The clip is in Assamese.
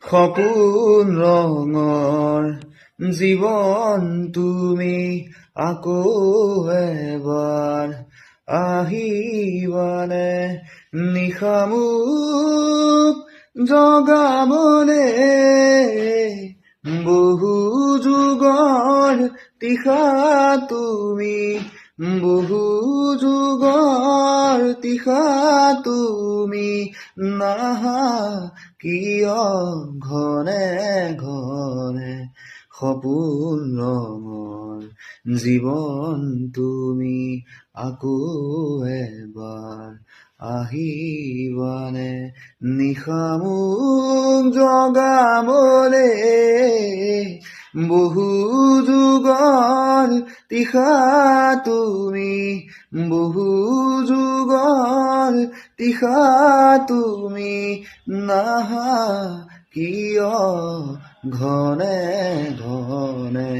সপোন ৰঙৰ জীৱন তুমি আকৌ এবাৰ আহিবানে নিশা মোক জগাবলে বহু যুগৰ তিখা তুমি বহু যুগৰ তিখা তুমি নাহা কিয় ঘনে ঘনে সপোন ৰঙৰ জীৱন তুমি আকৌ এবাৰ আহিবানে নিশা মোক জগাবলে বহু যুগৰ তিখা তুমি বহু যুগৰ তিখা তুমি নাহা কিয় ঘনে ঘনে